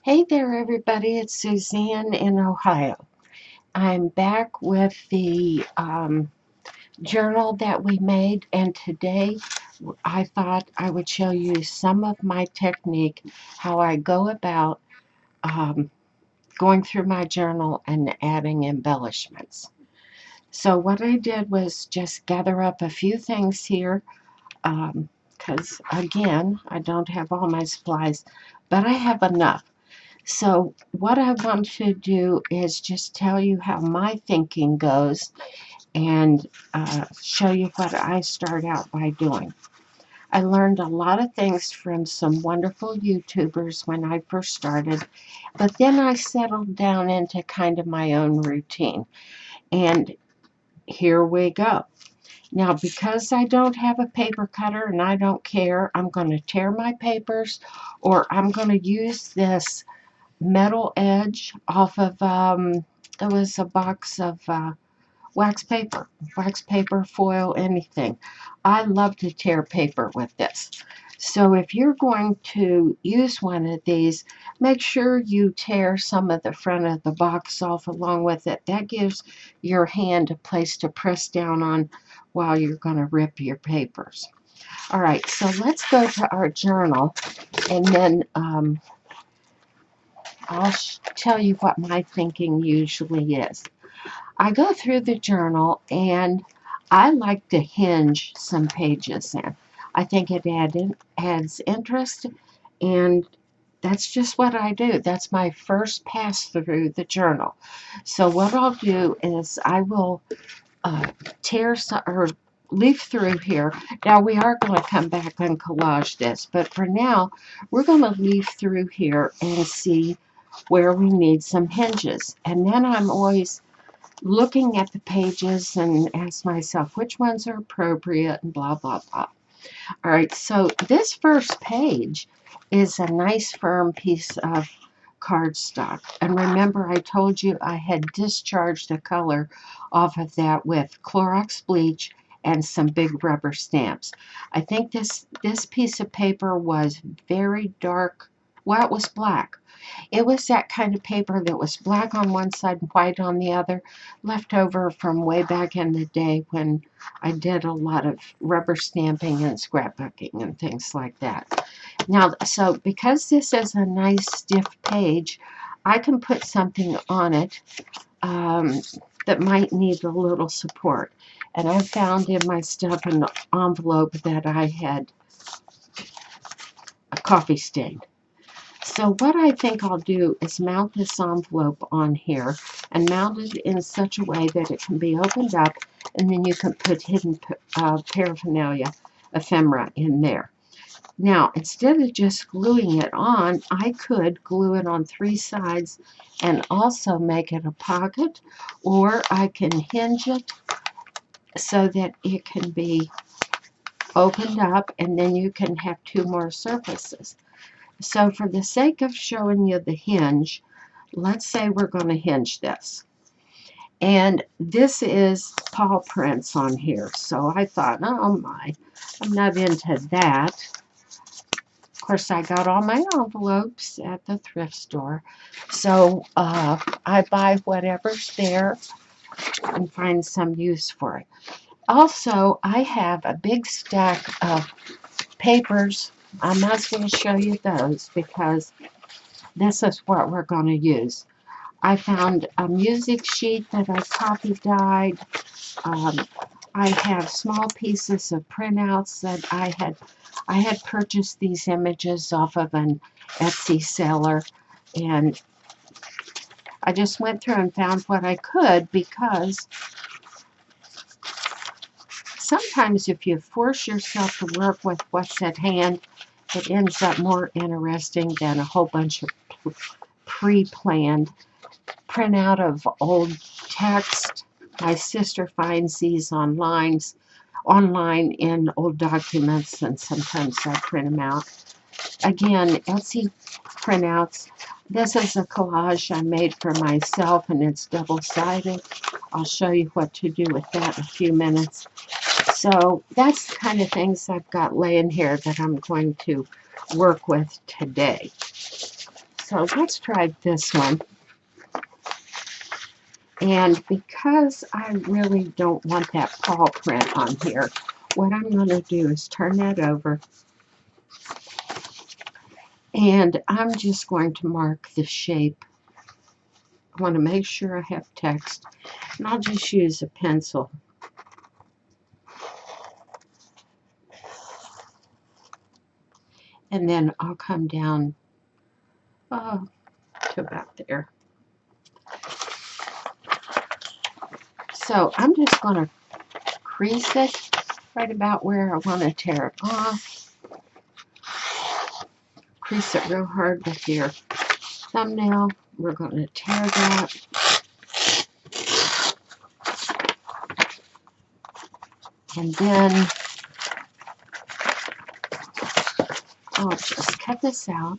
Hey there, everybody. It's Suzanne in Ohio. I'm back with the journal that we made, and today I thought I would show you some of my technique, how I go about um, going through my journal and adding embellishments. So, what I did was just gather up a few things here, because again, I don't have all my supplies, but I have enough. So, what I want to do is just tell you how my thinking goes and show you what I start out by doing. I learned a lot of things from some wonderful YouTubers when I first started, but then I settled down into kind of my own routine. And here we go. Now, because I don't have a paper cutter and I don't care, I'm going to tear my papers or I'm going to use this metal edge off of it was a box of wax paper, foil, anything. I love to tear paper with this. So if you're going to use one of these, make sure you tear some of the front of the box off along with it. That gives your hand a place to press down on while you're going to rip your papers. All right, so let's go to our journal, and then I'll tell you what my thinking usually is. I go through the journal and I like to hinge some pages in. I think it adds interest, and that's just what I do. That's my first pass through the journal. So what I'll do is I will tear some, or leaf through here. Now we are going to come back and collage this, but for now we're going to leaf through here and see where we need some hinges. And then I'm always looking at the pages and ask myself which ones are appropriate and blah, blah, blah. All right, so this first page is a nice firm piece of cardstock. And remember, I told you I had discharged the color off of that with Clorox bleach and some big rubber stamps. I think this piece of paper was very dark. Well, it was black. It was that kind of paper that was black on one side and white on the other, left over from way back in the day when I did a lot of rubber stamping and scrapbooking and things like that. Now, so because this is a nice stiff page, I can put something on it that might need a little support. And I found in my stuff an envelope that I had a coffee stain. So what I think I'll do is mount this envelope on here and mount it in such a way that it can be opened up, and then you can put hidden paraphernalia, ephemera in there. Now, instead of just gluing it on, I could glue it on three sides and also make it a pocket, or I can hinge it so that it can be opened up and then you can have two more surfaces. So for the sake of showing you the hinge, let's say we're going to hinge this. And this is paw prints on here. So I thought, oh my, I'm not into that. Of course, I got all my envelopes at the thrift store. So I buy whatever's there and find some use for it. Also, I have a big stack of papers. I might as well show you those because this is what we're going to use. I found a music sheet that I copy dyed. Um, I have small pieces of printouts that I had purchased these images off of an Etsy seller, and I just went through and found what I could, because sometimes if you force yourself to work with what's at hand, it ends up more interesting than a whole bunch of pre-planned printout of old text. My sister finds these online in old documents, and sometimes I print them out. Again, Etsy printouts. This is a collage I made for myself, and it's double-sided. I'll show you what to do with that in a few minutes. So that's the kind of things I've got laying here that I'm going to work with today. So let's try this one. And because I really don't want that paw print on here, what I'm going to do is turn that over. And I'm just going to mark the shape. I want to make sure I have text. And I'll just use a pencil. And then I'll come down to about there. So I'm just going to crease it right about where I want to tear it off. Crease it real hard with your thumbnail. We're going to tear that. And then I'll just cut this out.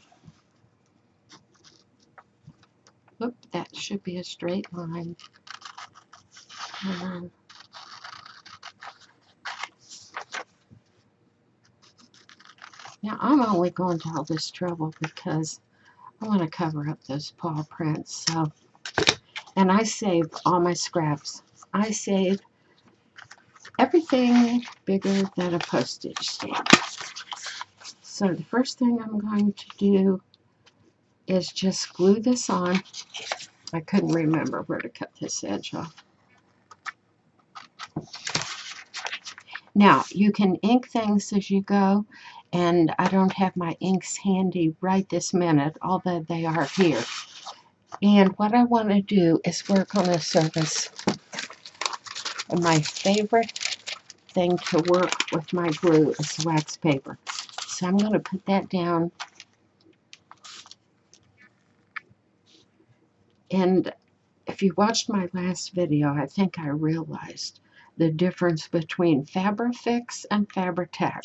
Oop, that should be a straight line. Now I'm only going to all this trouble because I want to cover up those paw prints. So, and I save all my scraps. I save everything bigger than a postage stamp. So the first thing I'm going to do is just glue this on. I couldn't remember where to cut this edge off. Now, you can ink things as you go, and I don't have my inks handy right this minute, although they are here. And what I want to do is work on a surface. And my favorite thing to work with my glue is wax paper. So I'm going to put that down. And if you watched my last video, I think I realized the difference between Fabri-Fix and Fabri-Tac.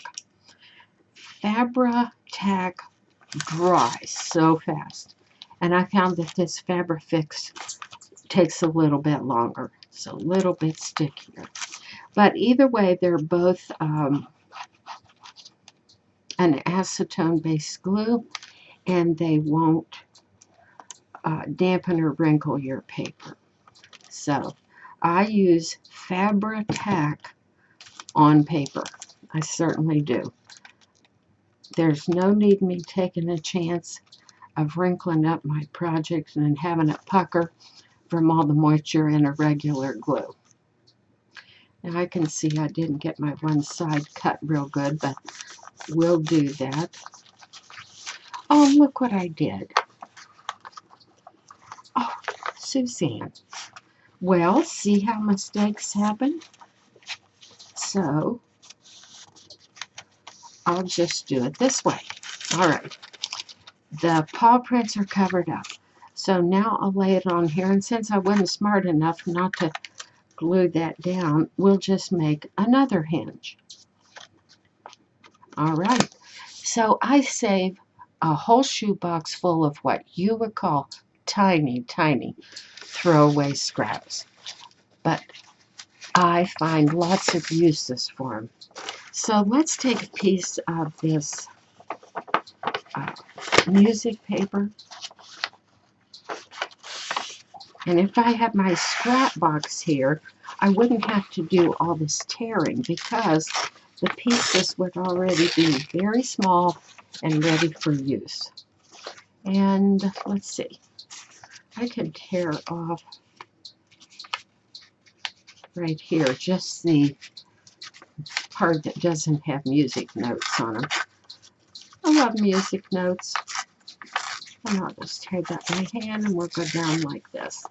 Fabri-Tac dries so fast, and I found that this Fabri-Fix takes a little bit longer, so a little bit stickier. But either way, they're both an acetone-based glue, and they won't dampen or wrinkle your paper. So I use Fabri-Tac on paper. I certainly do. There's no need me taking a chance of wrinkling up my project and having it pucker from all the moisture in a regular glue. And I can see I didn't get my one side cut real good, but we'll do that. Oh, look what I did. Oh, Suzanne. Well, see how mistakes happen? So I'll just do it this way. All right. The paw prints are covered up. So now I'll lay it on here. And since I wasn't smart enough not to glue that down, we'll just make another hinge. All right. So I save a whole shoebox full of what you would call tiny, tiny throwaway scraps. But I find lots of uses for them. So let's take a piece of this music paper. And if I had my scrap box here, I wouldn't have to do all this tearing because the pieces would already be very small and ready for use. And let's see, I can tear off right here, just the part that doesn't have music notes on them. I love music notes. And I'll just tear that by hand and we'll go down like this.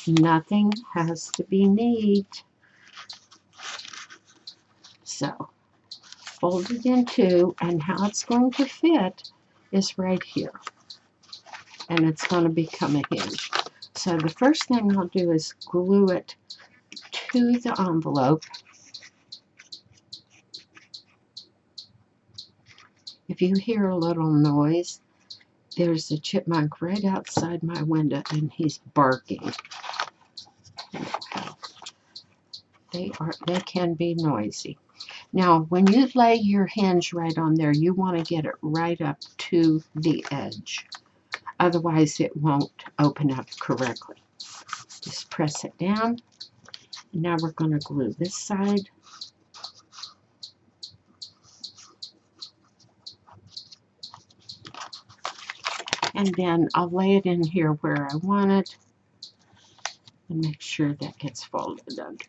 Nothing has to be neat. So, fold it in two, and how it's going to fit is right here. And it's going to become a hinge. So the first thing I'll do is glue it to the envelope. If you hear a little noise, there's a chipmunk right outside my window and he's barking. They can be noisy. Now, when you lay your hinge right on there, you want to get it right up to the edge. Otherwise, it won't open up correctly. Just press it down. Now we're going to glue this side. And then I'll lay it in here where I want it and make sure that gets folded under.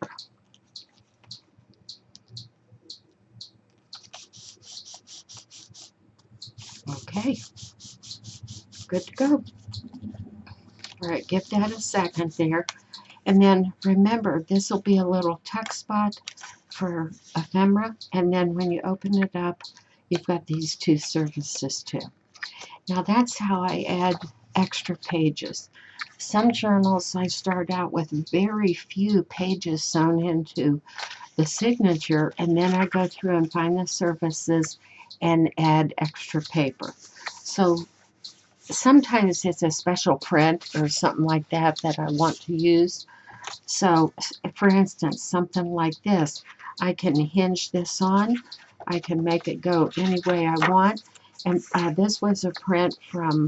Okay, good to go. All right, give that a second there. And then remember, this will be a little tuck spot for ephemera. And then when you open it up, you've got these two surfaces too. Now that's how I add extra pages. Some journals I start out with very few pages sewn into the signature, and then I go through and find the surfaces and add extra paper. So sometimes it's a special print or something like that that I want to use. So for instance, something like this, I can hinge this on. I can make it go any way I want. And this was a print from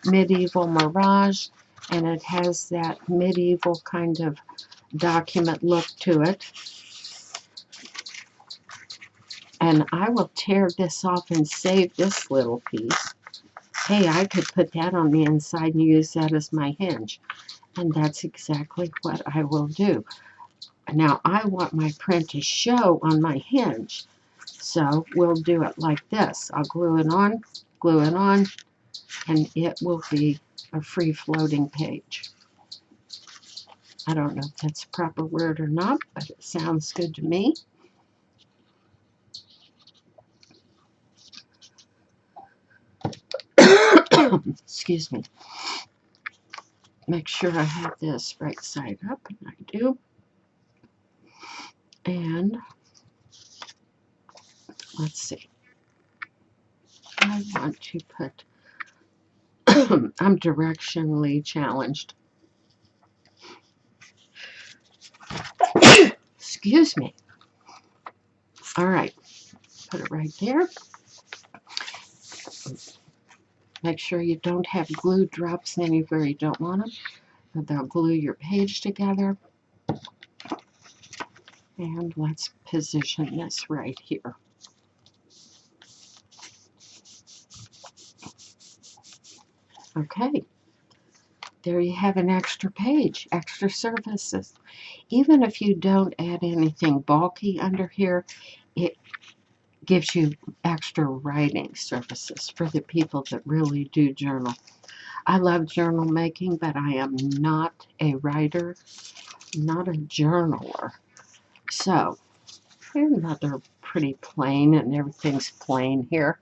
Medieval Mirage, and it has that medieval kind of document look to it. And I will tear this off and save this little piece. Hey, I could put that on the inside and use that as my hinge. And that's exactly what I will do. Now, I want my print to show on my hinge. So we'll do it like this. I'll glue it on, and it will be a free-floating page. I don't know if that's a proper word or not, but it sounds good to me. Excuse me. Make sure I have this right side up, and I do. And let's see. I want to put, I'm directionally challenged. Excuse me. All right, put it right there. Make sure you don't have glue drops anywhere you don't want them, but they'll glue your page together. And let's position this right here. Okay, there you have an extra page, extra surfaces. Even if you don't add anything bulky under here, it gives you extra writing surfaces for the people that really do journal. I love journal making, but I am not a writer, not a journaler. So, here's another pretty plain, and everything's plain here.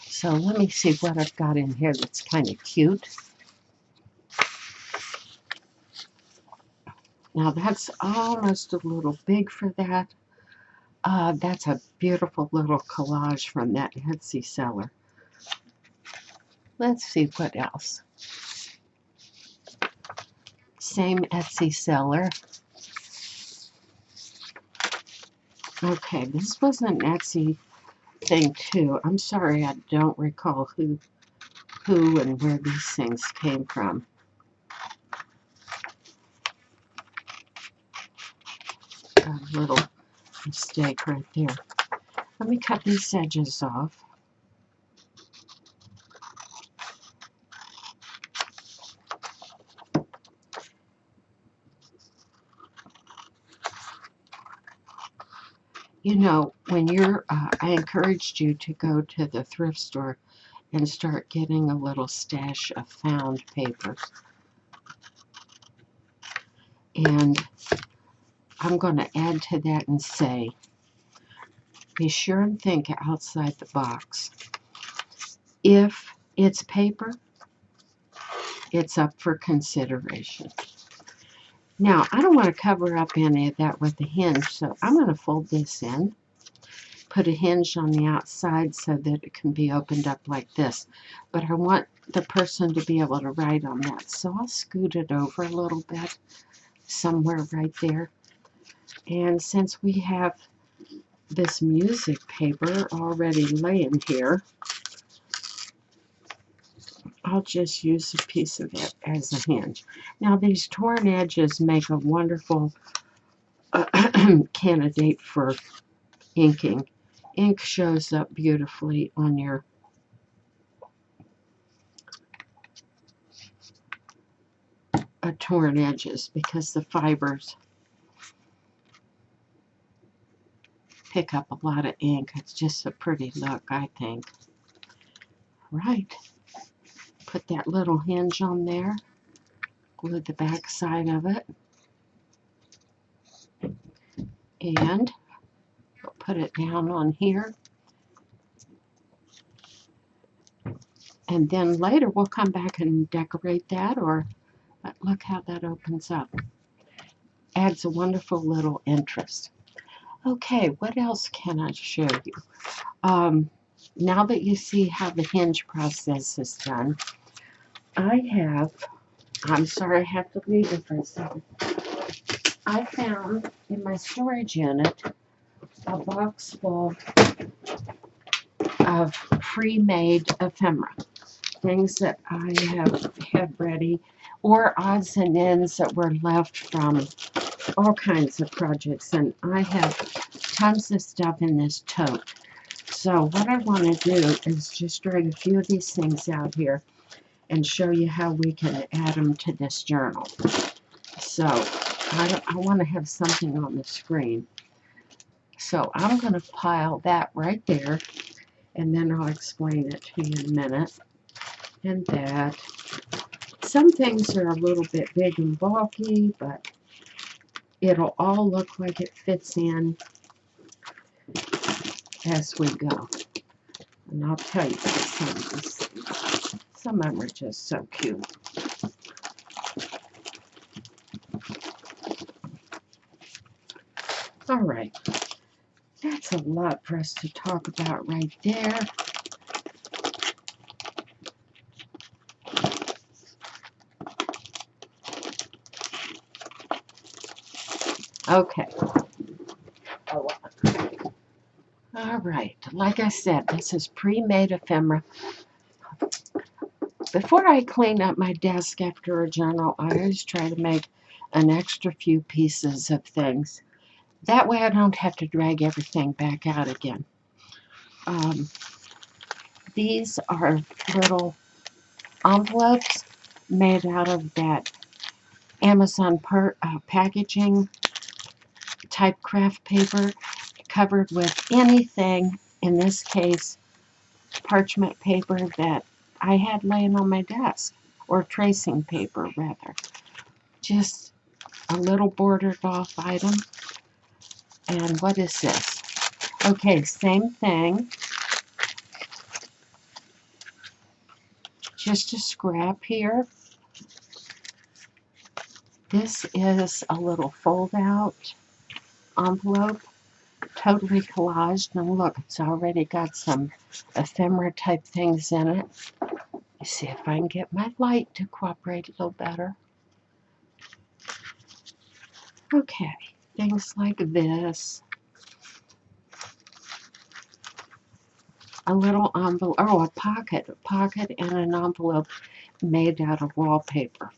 So let me see what I've got in here that's kind of cute. Now that's almost a little big for that. That's a beautiful little collage from that Etsy seller. Let's see what else. Same Etsy seller. Okay, this was an Etsy thing too. I'm sorry, I don't recall who and where these things came from. A little mistake right there. Let me cut these edges off. You know, when you're, I encouraged you to go to the thrift store and start getting a little stash of found paper. And I'm going to add to that and say, be sure and think outside the box. If it's paper, it's up for consideration. Now, I don't want to cover up any of that with a hinge, so I'm going to fold this in, put a hinge on the outside so that it can be opened up like this. But I want the person to be able to write on that, so I'll scoot it over a little bit, somewhere right there. And since we have this music paper already laying here, I'll just use a piece of it as a hinge. Now these torn edges make a wonderful candidate for inking. Ink shows up beautifully on your torn edges because the fibers pick up a lot of ink. It's just a pretty look, I think. Right. Put that little hinge on there. Glue the back side of it. And we'll put it down on here. And then later we'll come back and decorate that, or look how that opens up. Adds a wonderful little interest. Okay, what else can I show you? Now that you see how the hinge process is done, I'm sorry I have to leave it for a second. I found in my storage unit a box full of pre-made ephemera, things that I have had ready, or odds and ends that were left from all kinds of projects. And I have tons of stuff in this tote. So what I want to do is just drag a few of these things out here and show you how we can add them to this journal. So I want to have something on the screen. So I'm going to pile that right there, and then I'll explain it to you in a minute. And that. Some things are a little bit big and bulky, but it'll all look like it fits in as we go. And I'll tell you about some of these things. Some of them are just so cute. All right. That's a lot for us to talk about right there. Okay. All right. Like I said, this is pre-made ephemera. Before I clean up my desk after a journal, I always try to make an extra few pieces of things. That way I don't have to drag everything back out again. These are little envelopes made out of that Amazon packaging type craft paper, covered with anything, in this case parchment paper that I had laying on my desk, or tracing paper rather. Just a little bordered off item. And what is this? Okay, same thing. Just a scrap here. This is a little fold-out envelope, totally collaged. And look, it's already got some ephemera type things in it. Let's see if I can get my light to cooperate a little better. Okay, things like this. A little envelope, oh, a pocket and an envelope made out of wallpaper.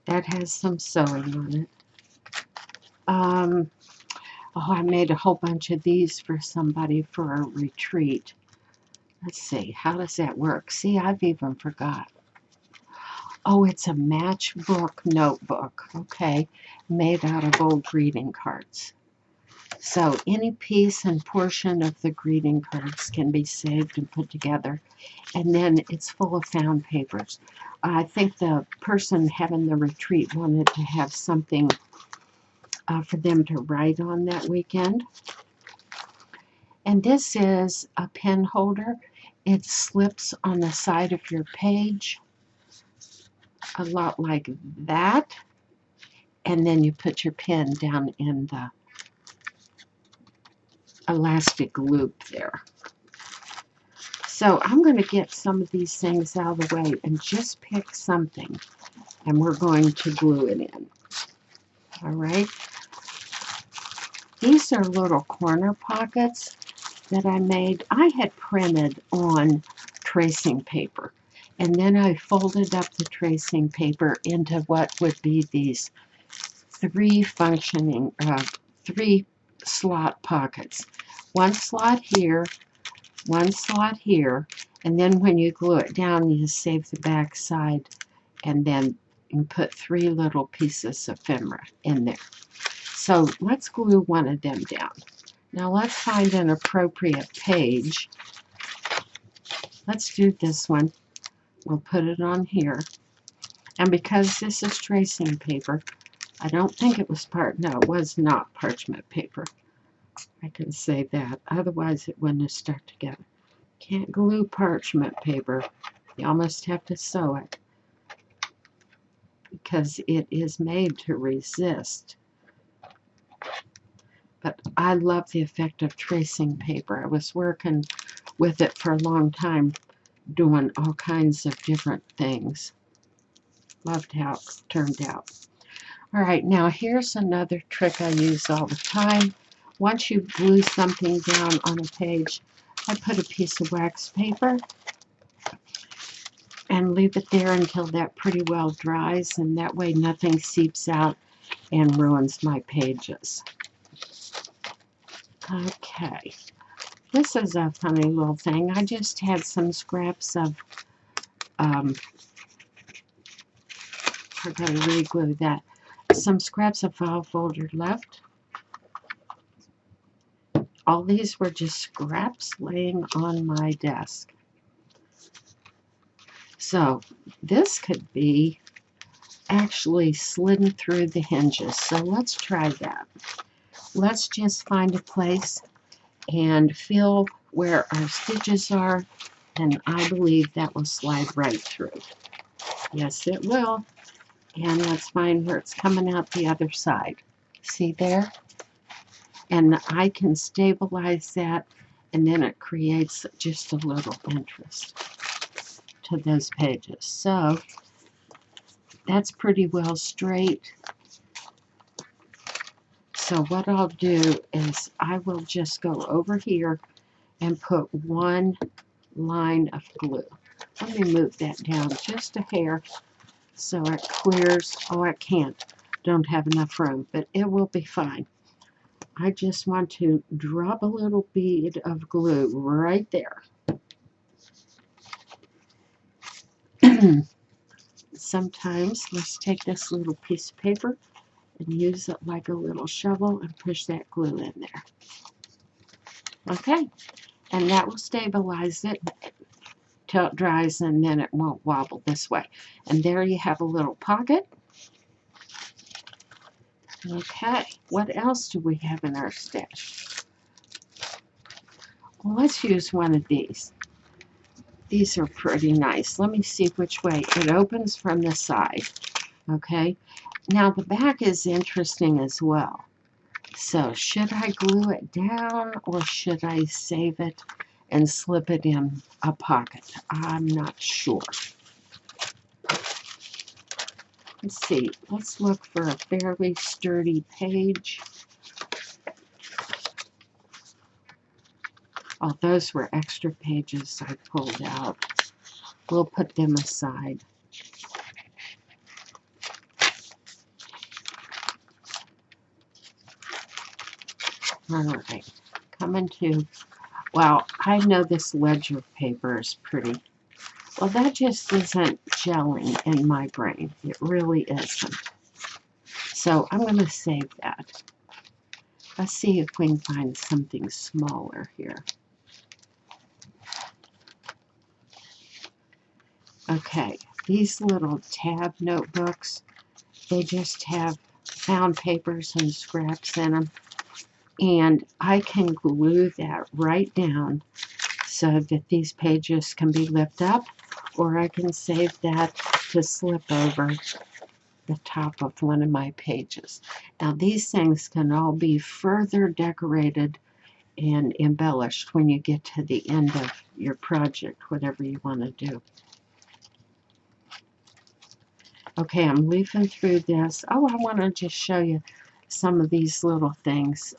That has some sewing on it. Oh, I made a whole bunch of these for somebody for a retreat. Let's see, how does that work? See, I've even forgot. Oh, it's a matchbook notebook, okay, made out of old greeting cards. So any piece and portion of the greeting cards can be saved and put together. And then it's full of found papers. I think the person having the retreat wanted to have something for them to write on that weekend. And this is a pen holder. It slips on the side of your page, a lot like that. And then you put your pen down in the elastic loop there. So I'm going to get some of these things out of the way and just pick something, and we're going to glue it in. All right. These are little corner pockets that I made. I had printed on tracing paper. And then I folded up the tracing paper into what would be these three slot pockets. One slot here, one slot here, and then when you glue it down, you save the back side, and then you put three little pieces of ephemera in there. So let's glue one of them down. Now let's find an appropriate page. Let's do this one. We'll put it on here. And because this is tracing paper, I don't think it was no, it was not parchment paper. I can say that. Otherwise, it wouldn't have stuck together. Can't glue parchment paper. You almost have to sew it because it is made to resist. But I love the effect of tracing paper. I was working with it for a long time, doing all kinds of different things. Loved how it turned out. All right, now here's another trick I use all the time. Once you glue something down on a page, I put a piece of wax paper and leave it there until that pretty well dries, and that way nothing seeps out and ruins my pages. Okay, this is a funny little thing. I just had some scraps of, I gotta re-glue that, some scraps of file folder left. All these were just scraps laying on my desk. So this could be actually slidden through the hinges. So let's try that. Let's just find a place and feel where our stitches are, and I believe that will slide right through. Yes, it will. And let's find where it's coming out the other side. See there? And I can stabilize that, and then it creates just a little interest to those pages. So that's pretty well straight. So what I'll do is I will just go over here and put one line of glue. Let me move that down just a hair so it clears. Oh, I can't. Don't have enough room, but it will be fine. I just want to drop a little bead of glue right there. Sometimes let's take this little piece of paper and use it like a little shovel and push that glue in there. Okay, and that will stabilize it till it dries, and then it won't wobble this way. And there you have a little pocket. Okay, what else do we have in our stash? Well, let's use one of these. These are pretty nice. Let me see which way. It opens from the side. Okay, now the back is interesting as well. So should I glue it down or should I save it and slip it in a pocket? I'm not sure. Let's see. Let's look for a fairly sturdy page. Oh, those were extra pages I pulled out. We'll put them aside. All right, coming to, well, I know this ledger paper is pretty. Well, that just isn't gelling in my brain. It really isn't. So I'm going to save that. Let's see if we can find something smaller here. Okay, these little tab notebooks, they just have found papers and scraps in them. And I can glue that right down so that these pages can be lifted up, or I can save that to slip over the top of one of my pages. Now these things can all be further decorated and embellished when you get to the end of your project, whatever you want to do. Okay, I'm leafing through this. Oh, I want to just show you some of these little things.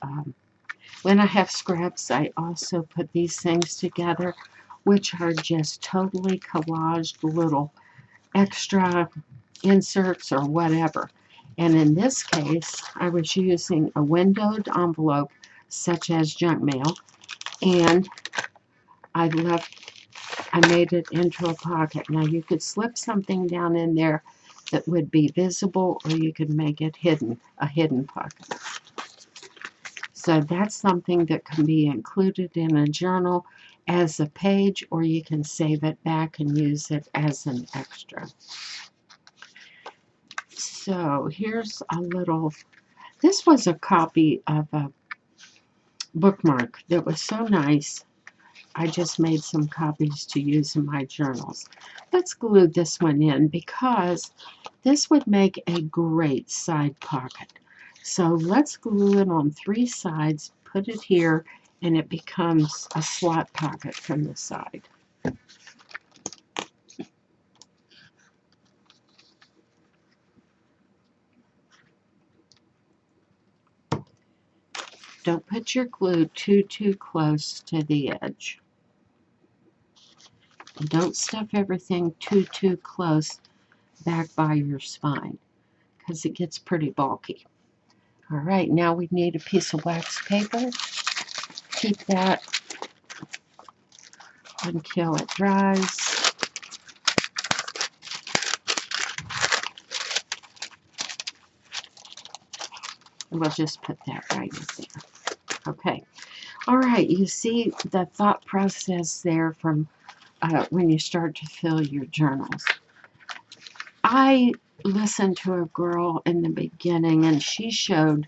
When I have scraps, I also put these things together, which are just totally collaged little extra inserts or whatever. And in this case, I was using a windowed envelope, such as junk mail, and I made it into a pocket. Now you could slip something down in there that would be visible, or you could make it hidden, a hidden pocket. So that's something that can be included in a journal as a page, or you can save it back and use it as an extra. So here's a little, this was a copy of a bookmark that was so nice. I just made some copies to use in my journals. Let's glue this one in because this would make a great side pocket. So let's glue it on 3 sides, put it here, and it becomes a slot pocket from the side. Don't put your glue too close to the edge. And don't stuff everything too close back by your spine because it gets pretty bulky. All right, now we need a piece of wax paper. Keep that until it dries. We'll just put that right in there. Okay. All right, you see the thought process there from when you start to fill your journals. I listened to a girl in the beginning, and she showed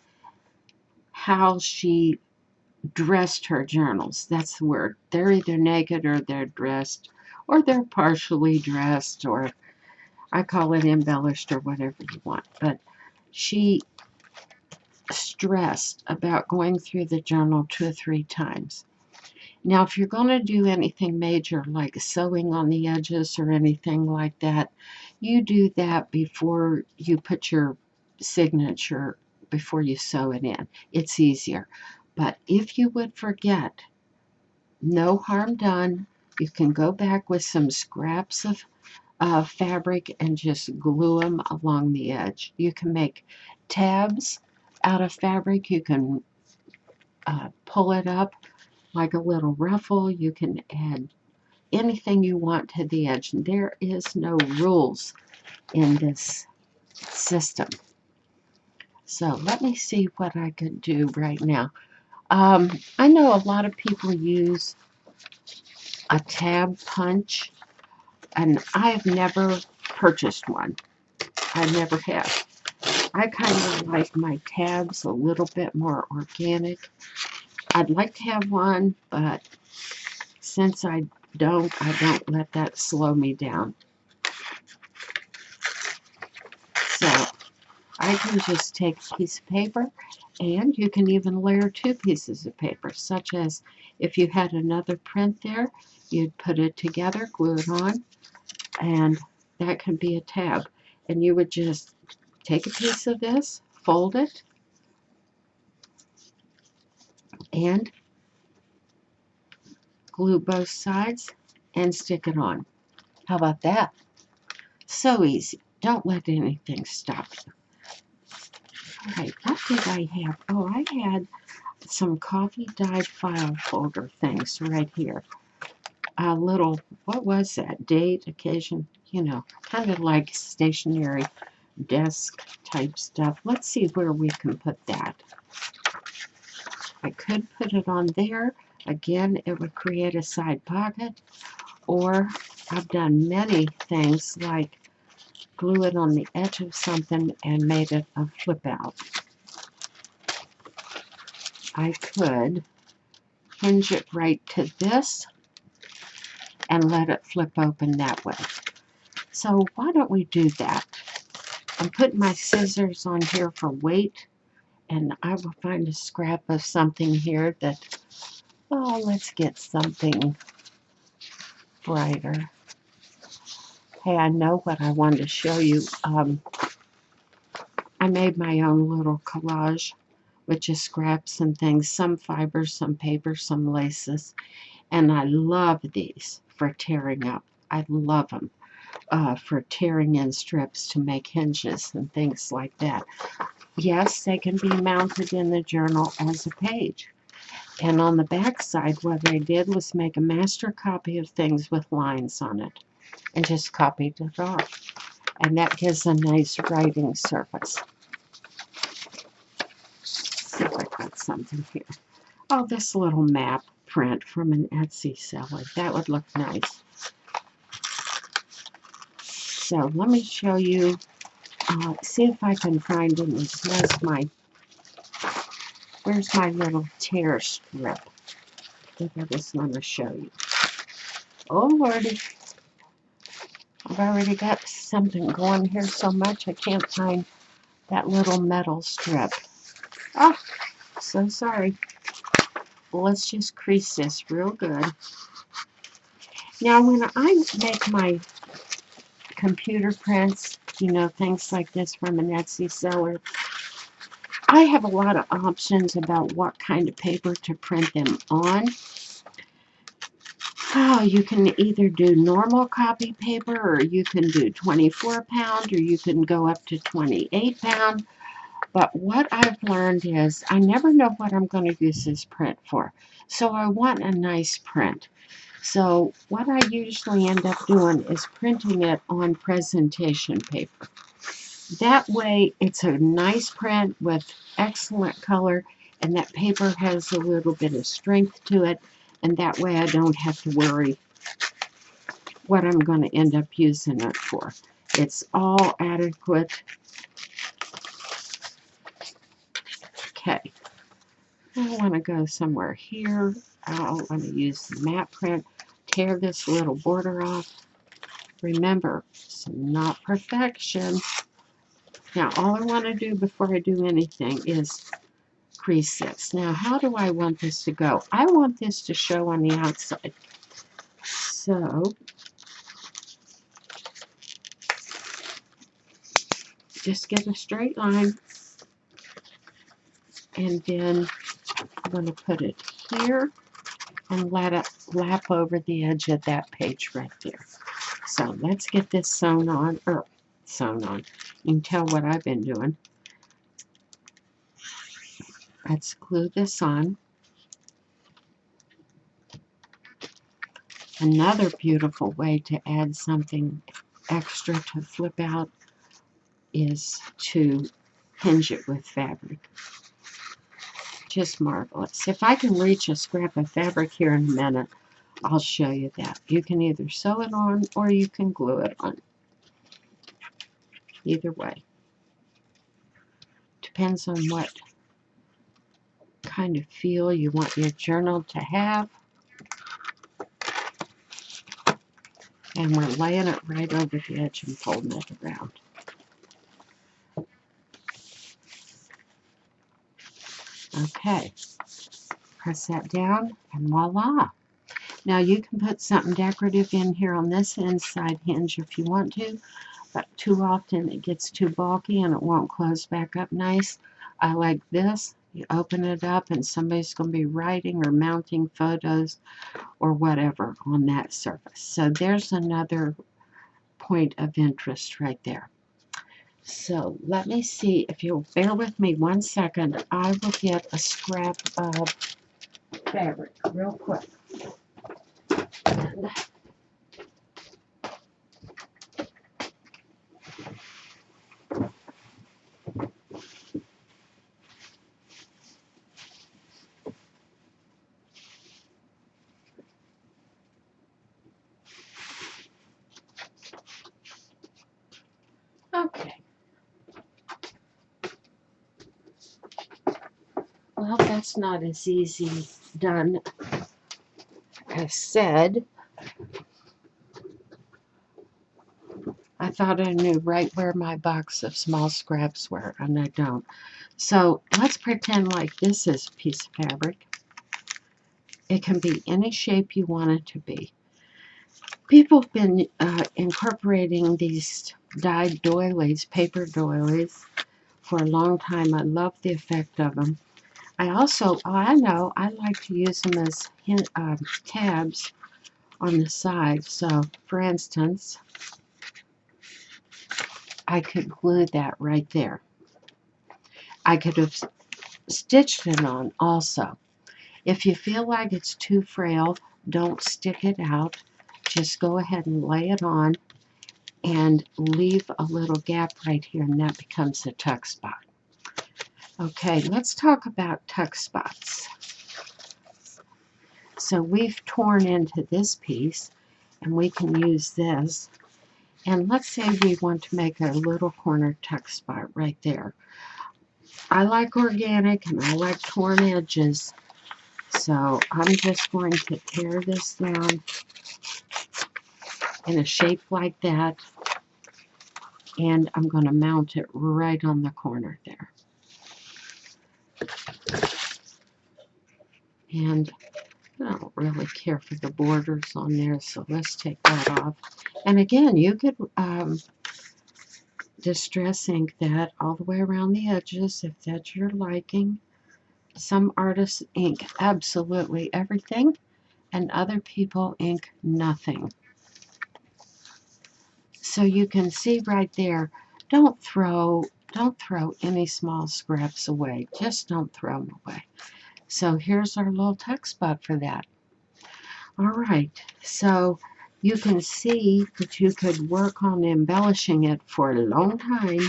how she dressed her journals. That's the word. They're either naked or they're dressed, or they're partially dressed, or I call it embellished, or whatever you want. But she stressed about going through the journal 2 or 3 times. Now, if you're going to do anything major like sewing on the edges or anything like that, you do that before you put your signature, before you sew it in. It's easier. But if you would forget, no harm done. You can go back with some scraps of fabric and just glue them along the edge. You can make tabs out of fabric. You can pull it up like a little ruffle. You can add anything you want to the edge. There is no rules in this system. So let me see what I could do right now. I know a lot of people use a tab punch, and I have never purchased one. I never have. I kind of like my tabs a little bit more organic. I'd like to have one, but since I don't let that slow me down. So I can just take a piece of paper, and you can even layer 2 pieces of paper, such as if you had another print there, you'd put it together, glue it on, and that can be a tab. And you would just take a piece of this, fold it, and glue both sides and stick it on. How about that? So easy. Don't let anything stop you. All right, what did I have? Oh, I had some coffee dyed file folder things right here. A little, what was that? Date, occasion, you know, kind of like stationery desk type stuff. Let's see where we can put that. I could put it on there. Again, it would create a side pocket. Or I've done many things like glue it on the edge of something and made it a flip out. I could hinge it right to this and let it flip open that way. So why don't we do that? I'm putting my scissors on here for weight, and I will find a scrap of something here that, oh, let's get something brighter. Hey, I know what I wanted to show you. I made my own little collage with just scraps and things, some fibers, some paper, some laces. And I love these for tearing up. I love them for tearing in strips to make hinges and things like that. Yes, they can be mounted in the journal as a page. And on the back side, what I did was make a master copy of things with lines on it and just copied it off. And that gives a nice writing surface. See if I got something here. Oh, this little map print from an Etsy seller. That would look nice. So let me show you, see if I can find any. Where's my little tear strip that I just want to show you? Oh, Lordy. I've already got something going here so much I can't find that little metal strip. Oh, so sorry. Let's just crease this real good. Now, when I make my computer prints, you know, things like this from an Etsy seller, I have a lot of options about what kind of paper to print them on. Oh, you can either do normal copy paper, or you can do 24 pound, or you can go up to 28 pound. But what I've learned is I never know what I'm going to use this print for. So I want a nice print. So what I usually end up doing is printing it on presentation paper. That way it's a nice print with excellent color, and that paper has a little bit of strength to it, and that way I don't have to worry what I'm going to end up using it for. It's all adequate. Okay. I want to go somewhere here. I want to use the map print. Tear this little border off. Remember, it's not perfection. Now, all I want to do before I do anything is crease this. Now, how do I want this to go? I want this to show on the outside. So, just get a straight line. And then I'm going to put it here and let it lap over the edge of that page right there. So let's get this sewn on, or sewn on. You can tell what I've been doing. Let's glue this on. Another beautiful way to add something extra to flip out is to hinge it with fabric. Just marvelous. If I can reach a scrap of fabric here in a minute, I'll show you that. You can either sew it on or you can glue it on. Either way. Depends on what kind of feel you want your journal to have. And we're laying it right over the edge and folding it around. Okay. Press that down and voila. Now you can put something decorative in here on this inside hinge if you want to, but too often it gets too bulky and it won't close back up nice. I like this. You open it up and somebody's going to be writing or mounting photos or whatever on that surface. So there's another point of interest right there. So let me see, if you'll bear with me 1 second, I will get a scrap of fabric real quick. And okay. Well, that's not as easy done as said. I thought I knew right where my box of small scraps were, and I don't. So let's pretend like this is a piece of fabric. It can be any shape you want it to be. People have been incorporating these dyed doilies, paper doilies, for a long time. I love the effect of them. I know, I like to use them as tabs on the side. So, for instance, I could glue that right there. I could have stitched it on also. If you feel like it's too frail, don't stick it out. Just go ahead and lay it on and leave a little gap right here, and that becomes a tuck spot. Okay, let's talk about tuck spots. So we've torn into this piece, and we can use this. And let's say we want to make a little corner tuck spot right there. I like organic and I like torn edges. So I'm just going to tear this down in a shape like that. And I'm going to mount it right on the corner there. And I don't really care for the borders on there, so let's take that off. And again, you could distress ink that all the way around the edges if that's your liking. Some artists ink absolutely everything, and other people ink nothing. So you can see right there, don't throw any small scraps away. Just don't throw them away. So here's our little tuck spot for that. All right, so you can see that you could work on embellishing it for a long time,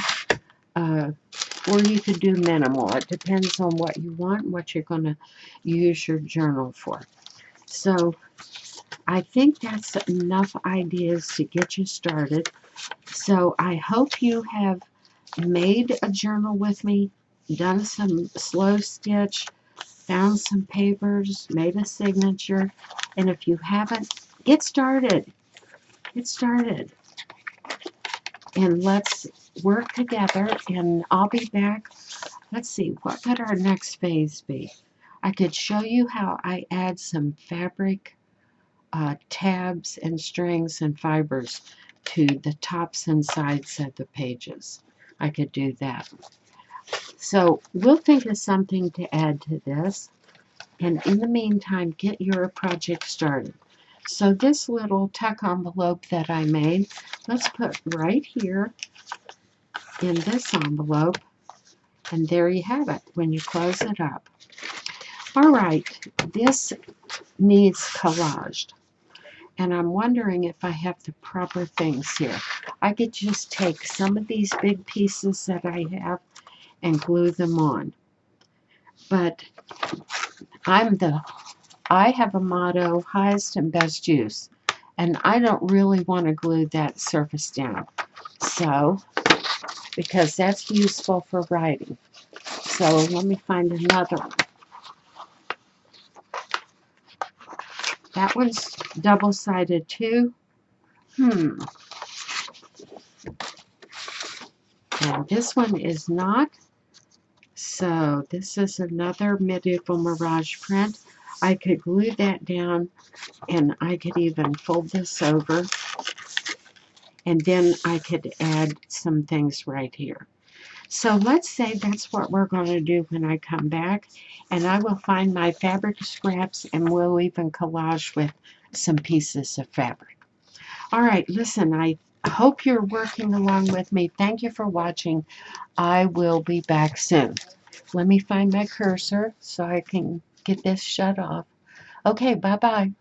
or you could do minimal. It depends on what you want, what you're going to use your journal for. So I think that's enough ideas to get you started. So I hope you have made a journal with me, done some slow stitch, found some papers, made a signature, and if you haven't, get started. Get started. And let's work together, and I'll be back. Let's see, what could our next phase be? I could show you how I add some fabric tabs and strings and fibers to the tops and sides of the pages. I could do that. So we'll think of something to add to this. And in the meantime, get your project started. So this little tuck envelope that I made, let's put right here in this envelope. And there you have it when you close it up. All right, this needs collaged. And I'm wondering if I have the proper things here. I could just take some of these big pieces that I have and glue them on. But I have a motto, highest and best use. And I don't really want to glue that surface down. So, because that's useful for writing. So let me find another one. That one's double-sided too. And this one is not. So this is another medieval mirage print. I could glue that down, and I could even fold this over, and then I could add some things right here. So let's say that's what we're going to do when I come back, and I will find my fabric scraps, and we'll even collage with some pieces of fabric. All right, listen, I hope you're working along with me. Thank you for watching. I will be back soon. Let me find my cursor so I can get this shut off. Okay, bye-bye.